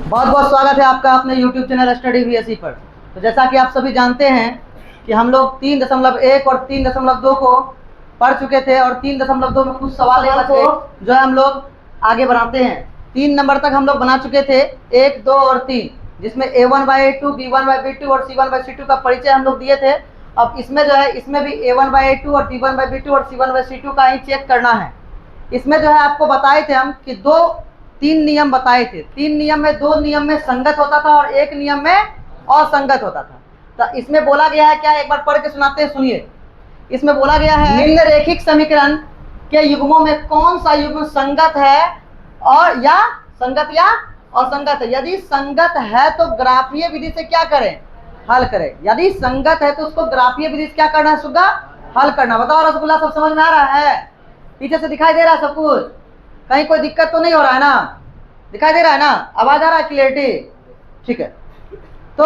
बहुत बहुत स्वागत है आपका अपने YouTube चैनल स्टडी वीएसई पर। तो जैसा कि आप सभी जानते हैं कि हम लोग 3.1 और 3.2 को पढ़ चुके थे और 3.2 में कुछ सवाल बच गए जो है हम लोग आगे बनाते हैं। 3 नंबर तक हम लोग बना चुके थे, 1, 2 और 3, जिसमें A1/A2, B1/B2 और C1/C2 का परिचय हम लोग दिए थे। अब इसमें जो है इसमें भी A1/A2 और B1/B2 और C1/C2 का ही चेक करना है। इसमें जो है आपको बताए थे हम कि 3 नियम बताए थे। 3 नियम में 2 नियम में संगत होता था और 1 नियम में असंगत होता था। तो इसमें बोला गया है क्या, एक बार पढ़ के सुनाते हैं, सुनिए। इसमें बोला गया है निम्नरेखिक समीकरण के युग्मों में कौन सा युग्म संगत है और या संगत या असंगत है। यदि संगत है तो ग्राफीय विधि से क्या करें, हल करें। यदि संगत है तो उसको ग्राफीय विधि से क्या करना है, सुगा हल करना। बताओ रसगुल्ला, सब समझ में आ रहा है? पीछे से दिखाई दे रहा है सब कुछ? कहीं कोई दिक्कत तो नहीं हो रहा है ना? दिखाई दे रहा है ना? आवाज आ रहा है, क्लियरिटी? ठीक है। तो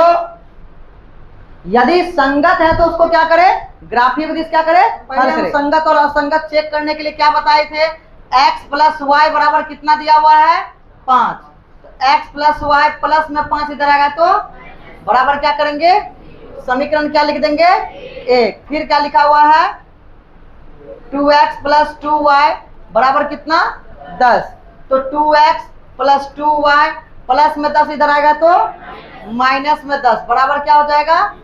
यदि संगत है तो उसको क्या करें, ग्राफीय विधि से क्या करें, पहले हम संगत और असंगत चेक करने के लिए क्या बताए थे, x + y बराबर कितना दिया हुआ है, 5। तो x + y प्लस में 5 इधर आएगा तो बराबर क्या करेंगे, समीकरण क्या लिख देंगे, 1। फिर क्या लिखा हुआ है, 2x + 2y बराबर कितना, 10। तो 2x + 2y प्लस में 10 इधर आएगा तो माइनस में 10 बराबर क्या हो जाएगा,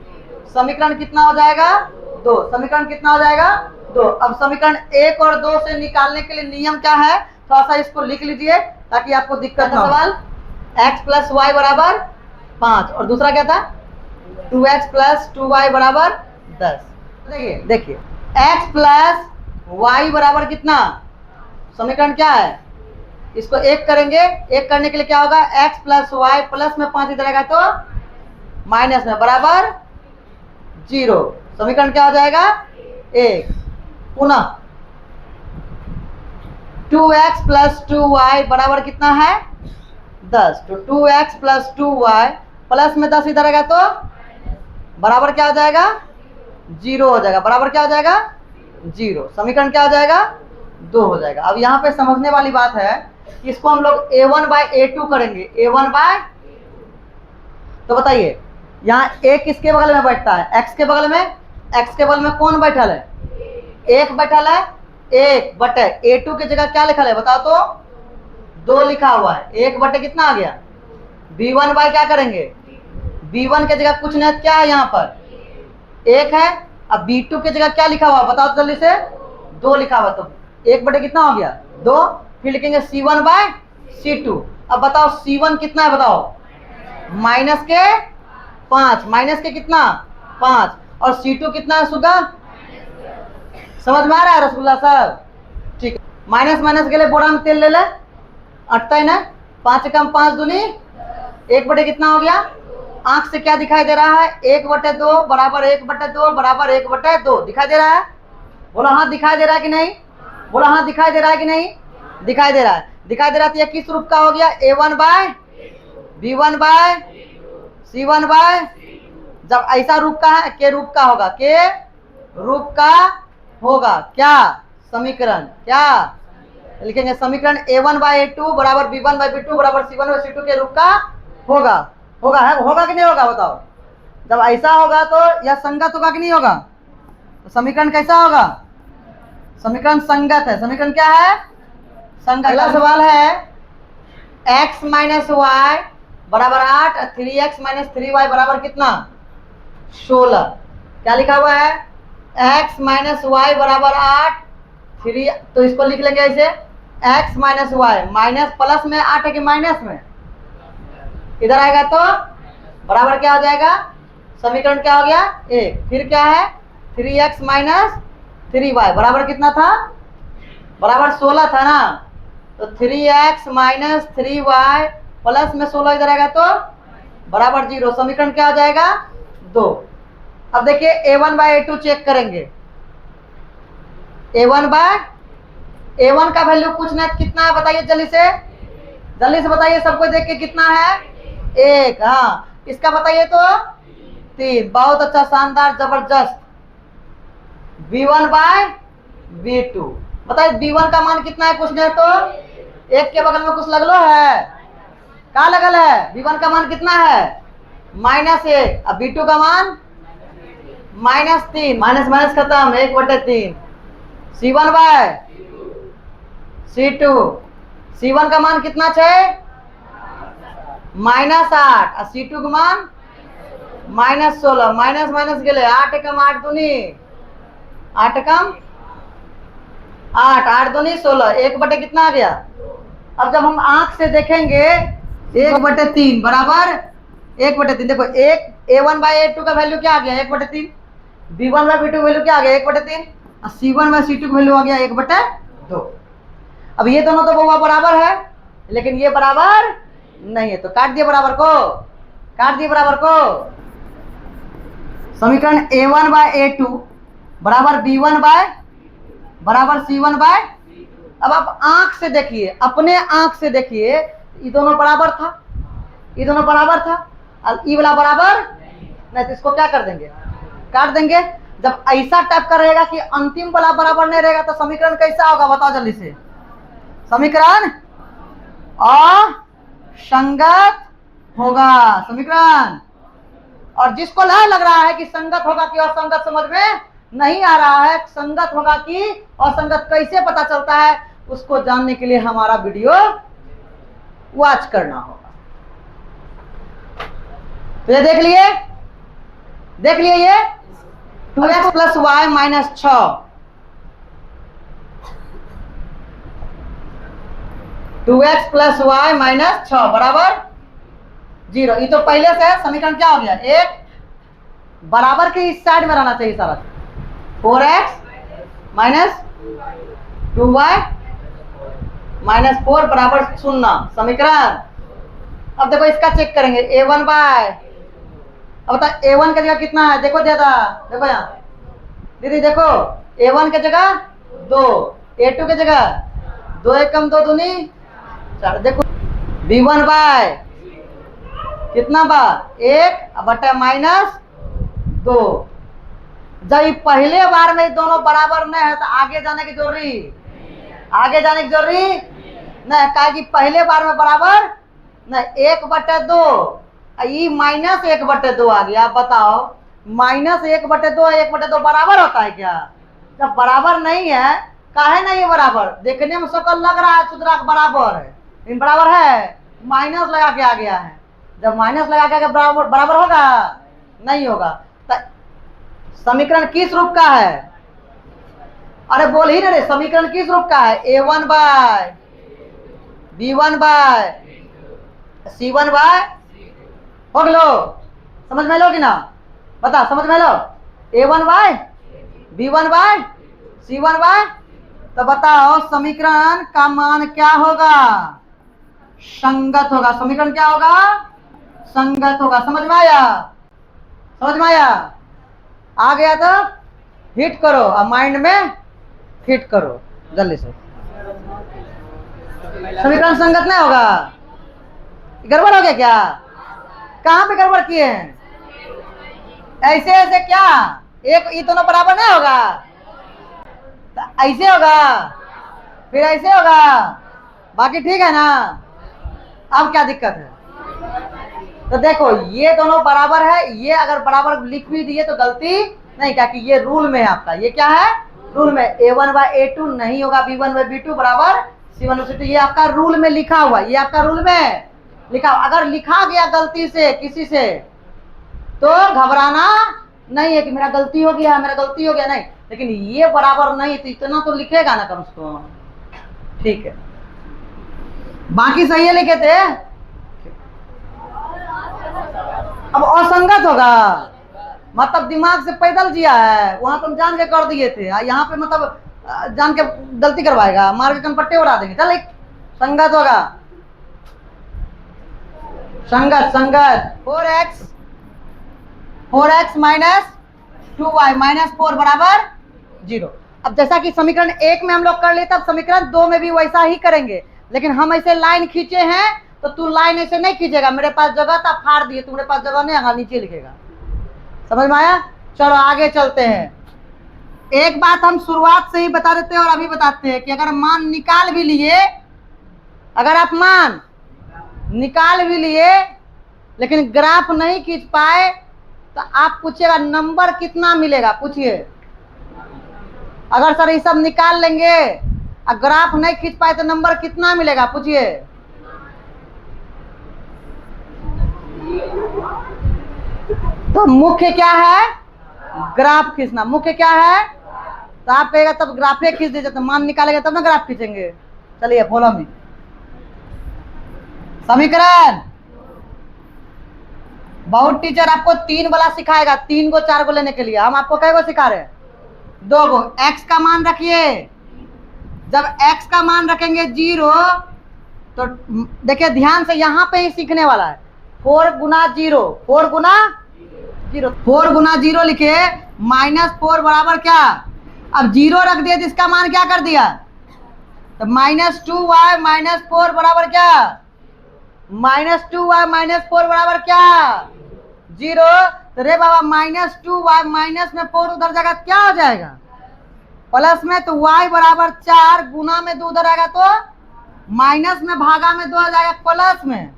समीकरण कितना हो जाएगा, 2। समीकरण कितना हो जाएगा, 2। अब समीकरण 1 और 2 से निकालने के लिए नियम क्या है, थोड़ा सा इसको लिख लीजिए ताकि आपको दिक्कत ना हो। सवाल x + y बराबर 5 और दूसरा क्या था, 2x + 2y बराबर 10। देखिए x + y बराबर कितना, समीकरण क्या है, इसको 1 करेंगे। 1 करने के लिए क्या होगा, x + y प्लस में 5 इधर आएगा तो माइनस में बराबर 0। समीकरण क्या हो जाएगा, 1। पुनः 2x + 2y बराबर कितना है, 10। तो 2x + 2y प्लस में 10 इधर आएगा तो बराबर क्या हो जाएगा, 0 हो जाएगा। बराबर क्या हो जाएगा, 0। समीकरण क्या हो जाएगा, 2 हो जाएगा। अब यहाँ पे समझने वाली बात है, इसको हम लोग A1/A2 करेंगे। तो बताइए यहाँ a किसके बगल में बैठता है, x के बगल में। x के बगल में कौन बैठल है, 1 बैठल है। 1 बटे A2 की जगह क्या लिखा है बताओ तो, 2 लिखा हुआ है। 1 बटे कितना आ गया, B1/, क्या करेंगे, B1 की जगह कुछ नहीं, क्या है यहाँ पर 1 है। अब B2 की जगह क्या लिखा हुआ बताओ जल्दी से, 2 लिखा हुआ। तो 1 बटे कितना हो गया, 2। फिर लिखेंगे C1/C2। अब बताओ C1 कितना है, बताओ -5, माइनस के कितना 5, और C2 कितना है सुगा, समझ में आ रहा है रसगुल्ला सर? ठीक है। माइनस माइनस के लिए बोरा में तेल ले ले, अटता है ना। 5 कम 5 दूनी 1 बटे कितना हो गया, आंख से क्या दिखाई दे रहा है, 1/2 बराबर 1/2 बराबर 1/2 दिखाई दे रहा है। बोला हाँ दिखाई दे रहा है कि नहीं, बोला हाँ दिखाई दे रहा है कि नहीं, दिखाई दे रहा है। दिखाई दे रहा है। तो ये किस रूप का हो गया, A1/B1/C1/। जब ऐसा रूप का है, के रूप का होगा, के रूप का होगा क्या, समीकरण क्या लिखेंगे, समीकरण A1/A2 बराबर B1/B2 बराबर C1/C2 के रूप का होगा। होगा है, होगा कि नहीं होगा बताओ? जब ऐसा होगा तो यह संगत होगा कि नहीं होगा? तो समीकरण कैसा होगा, समीकरण संगत है। समीकरण क्या है, संगत। अगला सवाल है x - y बराबर 8, 3x - 3y बराबर कितना, 16। क्या लिखा हुआ है, x - y बराबर 8, 3। तो इसको लिख लेंगे ऐसे, x - y माइनस प्लस में 8 है कि माइनस में, इधर आएगा तो बराबर क्या हो जाएगा, समीकरण क्या हो गया, 1। फिर क्या है, 3x - 3y बराबर कितना था, बराबर 16 था ना। तो 3x - 3y प्लस में 16 इधर आएगा तो बराबर 0। समीकरण क्या हो जाएगा, 2। अब देखिए A1/A2 चेक करेंगे। A1 का वैल्यू कुछ नहीं, कितना है बताइए जल्दी से बताइए, सबको देख के कितना है, 1। हाँ इसका बताइए तो 3। बहुत अच्छा, शानदार, जबरदस्त। B1/B2 बताइए, B1 का मान कितना है, कुछ नहीं तो 1 के बगल में कुछ लग लो है, क्या लगल है? V1 का मान कितना है? -1। अब V2 का मान -3, माइनस माइनस खत्म, 1/3। C1/C2, C1 का मान कितना छे? -8 और C2 का मान -16। माइनस माइनस गेले 8 एकम 8 दूनी 8 एकम 8, 8 दूनी 16, 1 कितना आ गया? अब जब हम आंख से देखेंगे 1/3 बराबर 1/3। देखो A1/A2 का वैल्यू क्या आ गया? 1/3। B1/B2 का वैल्यू क्या आ गया? 1/3। और C1/C2 का वैल्यू आ गया 1/2। अब ये दोनों तो बहुआ बराबर है, लेकिन ये बराबर नहीं है, तो काट दिए बराबर को, काट दिए बराबर को। समीकरण A1/A2 बराबर B1 बराबर C1। अब आप आंख से देखिए, अपने आंख से देखिए, ये दोनों बराबर था, ये दोनों बराबर था, और ये वाला बराबर नहीं, तो इसको क्या कर देंगे? काट देंगे। जब ऐसा टाइप का रहेगा कि अंतिम वाला बराबर नहीं रहेगा, तो समीकरण कैसा होगा? बताओ जल्दी से। समीकरण असंगत होगा, समीकरण। और जिसको लग रहा है कि संगत होगा कि असंगत, समझ में नहीं आ रहा है, संगत होगा कि असंगत कैसे पता चलता है, उसको जानने के लिए हमारा वीडियो वॉच करना होगा। तो ये देख लिए, देख लिए ये 2x + y - 6, 2x + y - 6 बराबर 0। ये तो पहले से समीकरण क्या हो गया? एक बराबर के इस साइड में रहना चाहिए सारा। 4x - 2y - 4 बराबर 0 समीकरण। अब देखो इसका चेक करेंगे। A1 अब बता A1 की जगह कितना है? देखो ज्यादा, देखो यहाँ दीदी, देखो A1 की जगह 2, A2 की जगह 2 एकम 2 दूनी 4। देखो B1 कितना बा? 1/-2। जब पहले बार में दोनों बराबर नहीं है, तो आगे जाने की जरूरी, आगे जाने की जरूरी नहीं, कहा कि पहले बार में बराबर नहीं, 1/2 ये -1/2 आ गया। आप बताओ, -1/2 1/2 बराबर होता है क्या? जब बराबर नहीं है, काहे नहीं है बराबर? देखने में शकल लग रहा है चुतरा बराबर है, लेकिन बराबर है, माइनस लगा के आ गया है। जब माइनस लगा के बराबर बराबर होगा? नहीं होगा। तो समीकरण किस रूप का है? अरे बोल ही नहीं, समीकरण किस रूप का है? A1 B1 C1 हो गलो, समझ में लो कि ना? बता, समझ में लो। A1 B1 C1 तो बताओ समीकरण का मान क्या होगा? संगत होगा। समीकरण क्या होगा? संगत होगा। समझ में आया? समझ में आया? आ गया तो हिट करो और माइंड में फिट करो जल्दी से। समीकरण संगत नहीं होगा? गड़बड़ हो गया क्या? कहाँ पे गड़बड़ किए हैं? ऐसे ऐसे क्या? एक ये दोनों बराबर नहीं होगा? तो ऐसे होगा, फिर ऐसे होगा, बाकी ठीक है ना? अब क्या दिक्कत है? तो देखो ये दोनों बराबर है, ये अगर बराबर लिख भी दिए तो गलती नहीं, क्या कि ये रूल में है आपका। ये क्या है? रूल में। A1/A2 नहीं होगा B1/B2 बराबर C1/C2, ये आपका रूल में लिखा हुआ, ये आपका रूल में लिखा। अगर लिखा गया गलती से किसी से तो घबराना नहीं है कि मेरा गलती हो गया, मेरा गलती हो गया, नहीं। लेकिन ये बराबर नहीं तो इतना तो लिखेगा ना कम से कम, ठीक है? बाकी सही है लिखे थे। अब असंगत होगा मतलब दिमाग से पैदल जिया है, वहां तुम जान के कर दिए थे, यहाँ पे मतलब जान के गलती करवाएगा, मार के कनपट्टे उड़ा देंगे। चल एक संगत होगा, संगत संगत 4x - 2y - 4 बराबर 0। अब जैसा कि समीकरण 1 में हम लोग कर लेते, अब समीकरण 2 में भी वैसा ही करेंगे, लेकिन हम ऐसे लाइन खींचे हैं तो तू लाइन ऐसे नहीं खींचेगा। मेरे पास जगह था, फाड़ दिए, तुम्हारे पास जगह नहीं, आगे नीचे लिखेगा। समझ में आया? चलो आगे चलते हैं। एक बात हम शुरुआत से ही बता देते हैं और अभी बताते हैं कि अगर मान निकाल भी लिए, अगर आप मान निकाल भी लिए लेकिन ग्राफ नहीं खींच पाए, तो आप पूछिएगा नंबर कितना मिलेगा, पूछिए। अगर सर ये सब निकाल लेंगे और ग्राफ नहीं खींच पाए तो नंबर कितना मिलेगा, पूछिए। तो मुख्य क्या है, ग्राफ खींचना। मुख्य क्या है, तो आप कहेगा तब ग्राफे खींच दीजिए, तो मान निकालेगा तब ना ग्राफ खींचेंगे। चलिए फॉलो मी। समीकरण, बहुत टीचर आपको 3 वाला सिखाएगा, 3 को 4 को लेने के लिए। हम आपको कई को सिखा रहे हैं, 2 को। x का मान रखिए, जब x का मान रखेंगे 0, तो देखिए ध्यान से, यहां पे ही सीखने वाला है। 4 गुना 0, 4 गुना 0, 4 गुना 0 लिखे, -4 बराबर क्या, अब 0 रख दिया तो इसका मान क्या कर दिया, तो -2y -4 बराबर क्या, -2y -4 बराबर क्या, 0। तो रे बाबा -2y माइनस में 4 उधर जाएगा क्या हो जाएगा, प्लस में। तो y बराबर 4, गुना में 2 उधर आएगा तो माइनस में, भागा में 2 आ जाएगा प्लस में।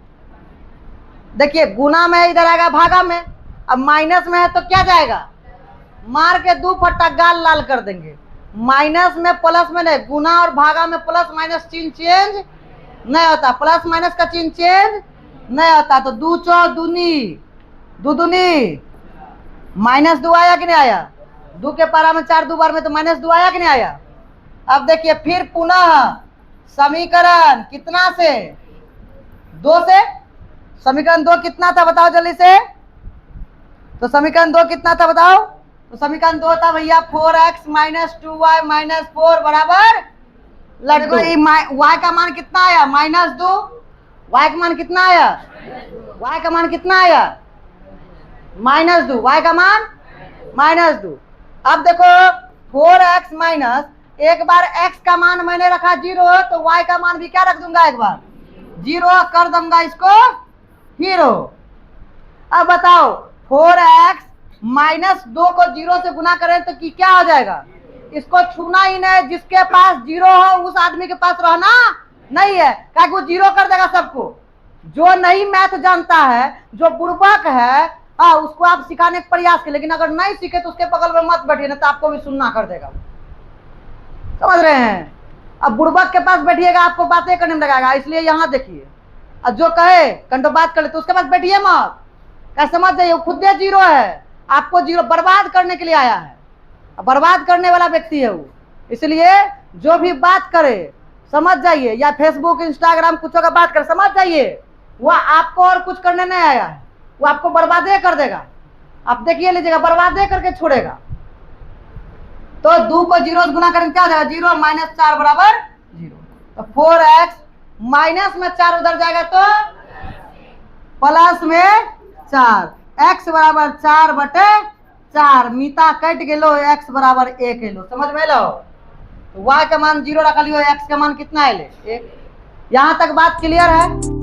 देखिए गुना में इधर आएगा, भागा में। अब माइनस में है तो क्या जाएगा, मार के 2 फट्टा गाल लाल कर देंगे। माइनस में प्लस में नहीं, गुना और भागा में प्लस माइनस चिन्ह चेंज नहीं होता, प्लस माइनस का चिन्ह चेंज नहीं होता। तो 2 चौ दूनी, 2 दूनी -2 आया कि नहीं आया, 2 के पारा में 4 2 बार में, तो -2 आया कि नहीं आया। अब देखिए फिर पुनः समीकरण कितना से, 2 से। समीकरण 2 कितना था बताओ जल्दी से, तो समीकरण 2 कितना था बताओ, तो समीकरण 2 था भैया 4x - 2y - 4 बराबर लड्डू। y का मान कितना आया, -2, y का मान कितना आया, y का मान कितना आया, -2, y का मान -2। अब देखो 4x माइनस, एक बार x का मान मैंने रखा 0, तो y का मान भी क्या रख दूंगा, एक बार 0 कर दूंगा इसको हीरो। अब बताओ 4x -2 को 0 से गुना करें तो क्या हो जाएगा, इसको छूना ही नहीं, जिसके पास 0 हो उस आदमी के पास रहना नहीं है, क्या वो 0 कर देगा सबको। जो नहीं मैथ जानता है, जो बुर्बक है, उसको आप सिखाने का प्रयास करें, लेकिन अगर नहीं सीखे तो उसके बगल में मत बैठिए, ना तो आपको भी सुनना कर देगा, समझ रहे हैं। अब बुर्बक के पास बैठिएगा आपको बातें करने में लगाएगा, इसलिए यहाँ देखिए, अब जो कहे कंटो बात कर ले तो उसके पास बैठिए मत, क्या समझ जाइए, खुद 0 है, आपको 0 बर्बाद करने के लिए आया है, बर्बाद करने वाला व्यक्ति है वो। इसलिए जो भी बात करे समझ जाइए, या फेसबुक इंस्टाग्राम कुछ का बात करे समझ जाइए, वो आपको और कुछ करने नहीं आया है, वो आपको बर्बादे कर देगा। आप देखिए लीजिएगा, बर्बादे करके छोड़ेगा। तो 2 को 0 से गुना करेंगे क्या हो जाएगा, 0 -4 बराबर 0। तो 4x माइनस में 4 उधर जाएगा तो प्लस में 4, x बराबर 4/4, मीता कट गेलो, x बराबर 1 एलो, समझ में लो। तो y का मान 0 रख लियो, x का मान कितना है, 1। यहाँ तक बात क्लियर है।